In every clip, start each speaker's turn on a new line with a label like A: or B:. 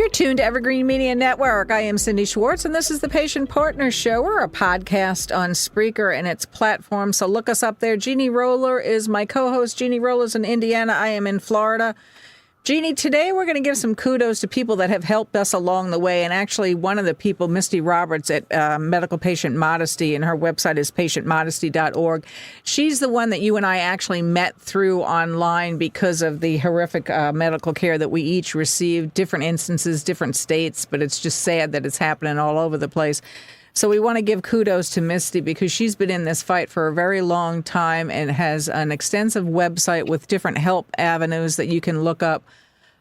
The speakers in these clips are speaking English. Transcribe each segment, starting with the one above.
A: You're tuned to Evergreen Media Network. I am Cindy Schwartz, and this is the Patient Partner Show. We're a podcast on Spreaker and its platform, so look us up there. Jeannie Roller is my co-host. Jeannie Roller's in Indiana. I am in Florida. Jeannie, today we're going to give some kudos to people that have helped us along the way. And actually, one of the people, Misty Roberts at Medical Patient Modesty, and her website is patientmodesty.org. She's the one that you and I actually met through online because of the horrific medical care that we each received, different instances, different states. But it's just sad that it's happening all over the place. So we want to give kudos to Misty because she's been in this fight for a very long time and has an extensive website with different help avenues that you can look up.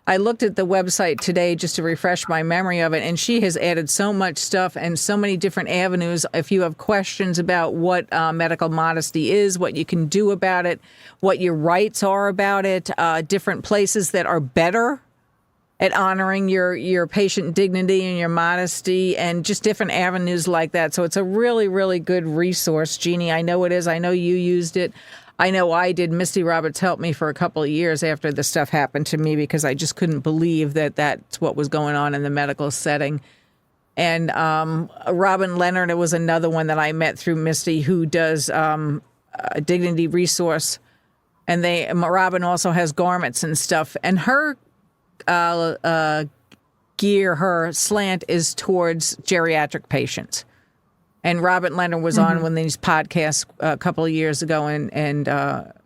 A: I looked at the website today just to refresh my memory of it, and she has added so much stuff and so many different avenues. If you have questions about what medical modesty is, what you can do about it, what your rights are about it, different places that are better at honoring your patient dignity and your modesty, and just different avenues like that. So it's a really, really good resource, Jeannie. I know it is. I know you used it. I know I did. Misty Roberts helped me for a couple of years after the stuff happened to me because I just couldn't believe that that's what was going on in the medical setting. And Robin Leonard was another one that I met through Misty who does a dignity resource. And Robin also has garments and stuff. And her gear, her slant is towards geriatric patients. And Robin Leonard was on one of these podcasts a couple of years ago and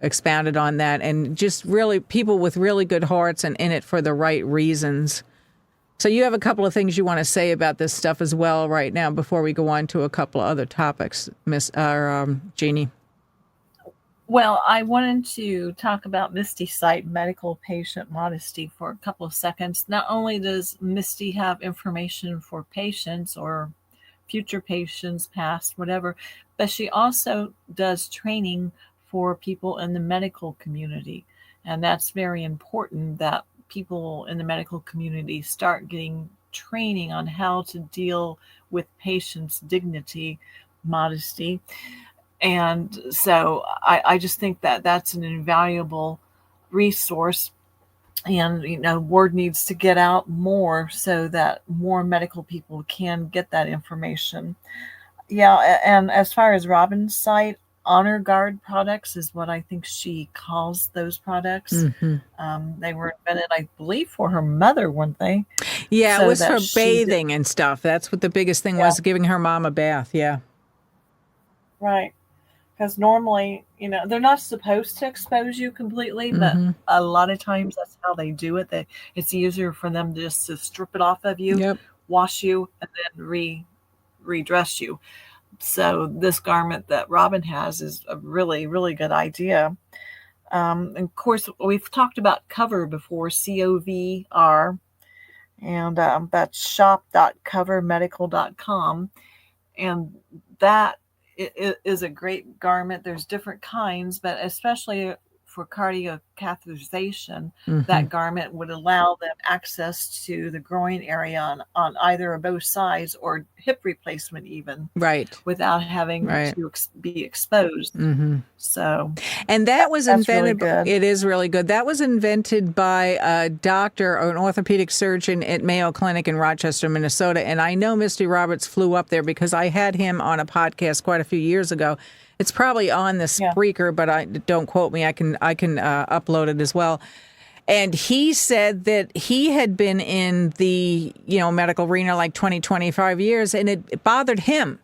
A: expounded on that. And just really people with really good hearts and in it for the right reasons. So you have a couple of things you want to say about this stuff as well right now before we go on to a couple of other topics, Jeannie.
B: Well, I wanted to talk about Misty's site, Medical Patient Modesty, for a couple of seconds. Not only does Misty have information for patients or future patients, past, whatever, but she also does training for people in the medical community. And that's very important that people in the medical community start getting training on how to deal with patients' dignity, modesty. And so I just think that that's an invaluable resource. And, word needs to get out more so that more medical people can get that information. Yeah, and as far as Robin's site, Honor Guard products is what I think she calls those products. Mm-hmm. They were invented, I believe, for her mother, weren't they?
A: Yeah, so it was for bathing and stuff. That's what the biggest thing was, giving her mom a bath, yeah.
B: Right. Because normally, they're not supposed to expose you completely, but a lot of times that's how they do it. It's easier for them just to strip it off of you, wash you, and then redress you. So this garment that Robin has is a really, really good idea. And of course, we've talked about Cover before, COVR, and that's shop.covermedical.com. And that it is a great garment. There's different kinds, but especially for cardio catheterization, that garment would allow them access to the groin area on either or both sides, or hip replacement even, without having to be exposed. So,
A: and that was invented.
B: Really
A: it is really good. That was invented by a doctor or an orthopedic surgeon at Mayo Clinic in Rochester, Minnesota. And I know Misty Roberts flew up there because I had him on a podcast quite a few years ago. It's probably on the Spreaker, but don't quote me. I can upload it as well. And he said that he had been in the medical arena like 25 years, and it bothered him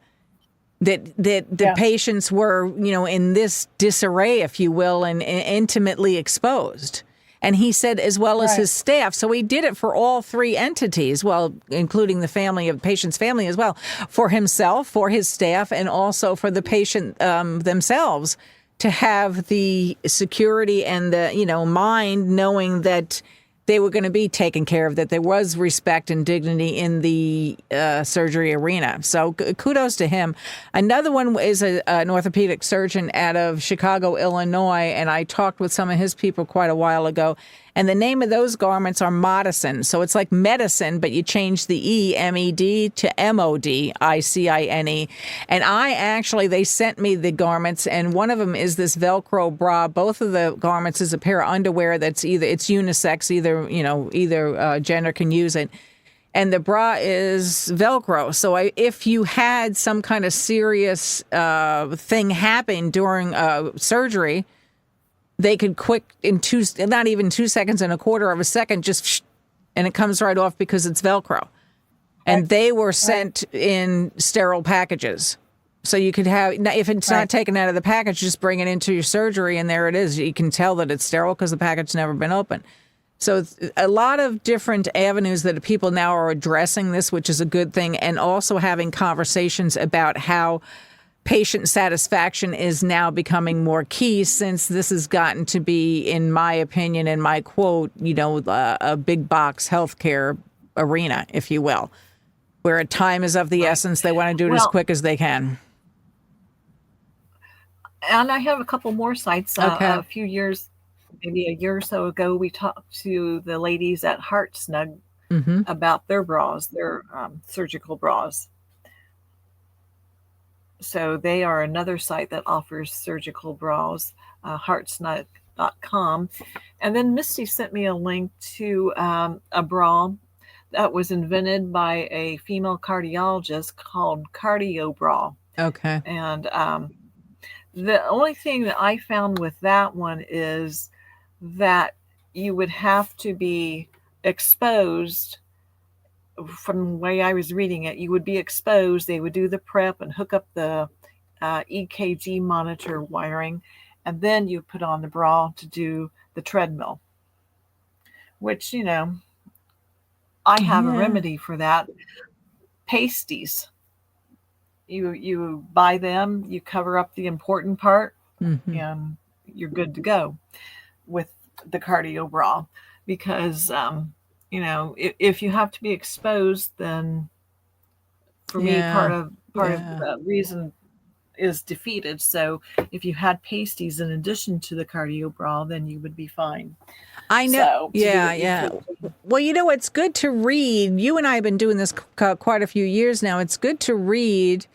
A: that the patients were in this disarray, if you will, and intimately exposed. And he said, as well as his staff. So he did it for all three entities, well, including the patient's family as well, for himself, for his staff, and also for the patient themselves, to have the security and the, mind knowing that they were going to be taken care of, that there was respect and dignity in the surgery arena. So kudos to him. Another one is an orthopedic surgeon out of Chicago, Illinois, and I talked with some of his people quite a while ago. And the name of those garments are Modicine. So it's like medicine, but you change the E, M-E-D, to M-O-D-I-C-I-N-E. And they sent me the garments, and one of them is this Velcro bra. Both of the garments is a pair of underwear that's it's unisex, either gender can use it. and the bra is Velcro. So if you had some kind of serious thing happen during surgery, they could not even 2 seconds and a quarter of a second, just and it comes right off because it's Velcro. And they were sent in sterile packages. So you could have, if it's not taken out of the package, just bring it into your surgery and there it is. You can tell that it's sterile because the package's never been opened. So it's a lot of different avenues that people now are addressing this, which is a good thing, and also having conversations about how patient satisfaction is now becoming more key, since this has gotten to be, in my opinion, and my quote, a big box healthcare arena, if you will, where time is of the essence. They want to do it as quick as they can.
B: And I have a couple more sites. A few years, maybe a year or so ago, we talked to the ladies at Heart Snug about their bras, their surgical bras. So they are another site that offers surgical bras, heartsnug.com. And then Misty sent me a link to a bra that was invented by a female cardiologist called Cardio Bra.
A: Okay.
B: And the only thing that I found with that one is that you would have to be exposed. From the way I was reading it, you would be exposed. They would do the prep and hook up the EKG monitor wiring, and then you put on the bra to do the treadmill, which, I have a remedy for that. Pasties. You buy them, you cover up the important part, and you're good to go with the cardio bra. Because, if you have to be exposed, then for me, part of the reason is defeated. So if you had pasties in addition to the cardio bra, then you would be fine.
A: I know. Well, it's good to read. You and I have been doing this quite a few years now. It's good to read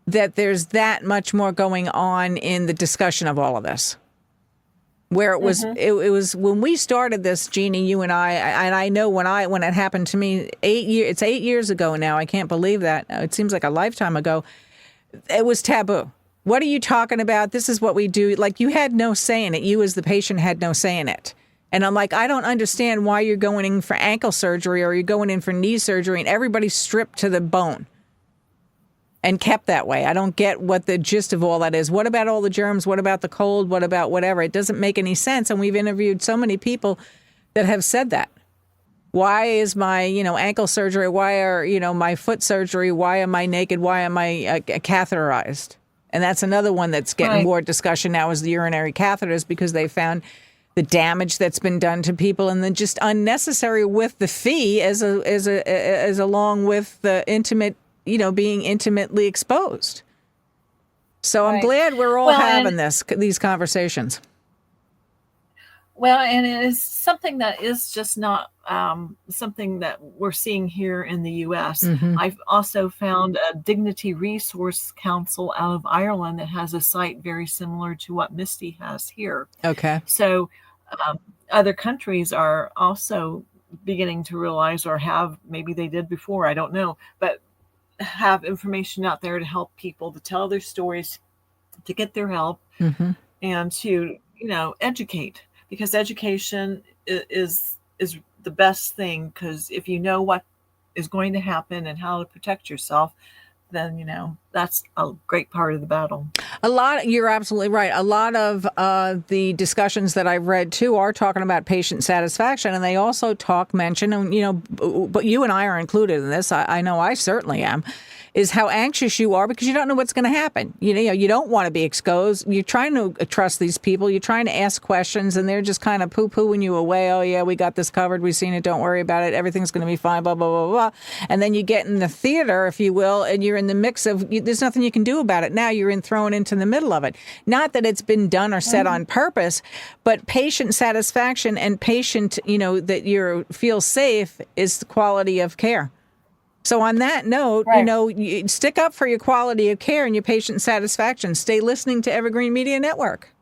A: that there's that much more going on in the discussion of all of this. Where it was, it was when we started this, Jeannie, you and I know when it happened to me it's 8 years ago now. I can't believe that. It seems like a lifetime ago. It was taboo. What are you talking about? This is what we do. Like, you had no say in it. You as the patient had no say in it. And I'm like, I don't understand why you're going in for ankle surgery or you're going in for knee surgery and everybody's stripped to the bone and kept that way. I don't get what the gist of all that is. What about all the germs? What about the cold? What about whatever? It doesn't make any sense. And we've interviewed so many people that have said that. Why is my, ankle surgery? Why are, my foot surgery? Why am I naked? Why am I catheterized? And that's another one that's getting more discussion now, is the urinary catheters, because they found the damage that's been done to people, and then just unnecessary with the fee as along with the intimate, being intimately exposed. So I'm glad we're all having these conversations.
B: Well, and it is something that is just not something that we're seeing here in the U.S. I've also found a Dignity Resource Council out of Ireland that has a site very similar to what Misty has here.
A: Okay.
B: So other countries are also beginning to realize, or have, maybe they did before, I don't know, but have information out there to help people to tell their stories, to get their help, and to, educate. Because education is the best thing, because if you know what is going to happen and how to protect yourself, then, that's a great part of the battle.
A: You're absolutely right. A lot of the discussions that I've read too are talking about patient satisfaction, and they also mention, and, but you and I are included in this. I know I certainly am, is how anxious you are because you don't know what's going to happen. You don't want to be exposed. You're trying to trust these people. You're trying to ask questions, and they're just kind of poo-pooing you away. Oh, yeah, we got this covered. We've seen it. Don't worry about it. Everything's going to be fine, blah, blah, blah, blah. And then you get in the theater, if you will, and you're in the mix of, there's nothing you can do about it. Now you're thrown into the middle of it. Not that it's been done or said on purpose, but patient satisfaction and patient, that you feel safe is the quality of care. So on that note, you stick up for your quality of care and your patient satisfaction. Stay listening to Evergreen Media Network.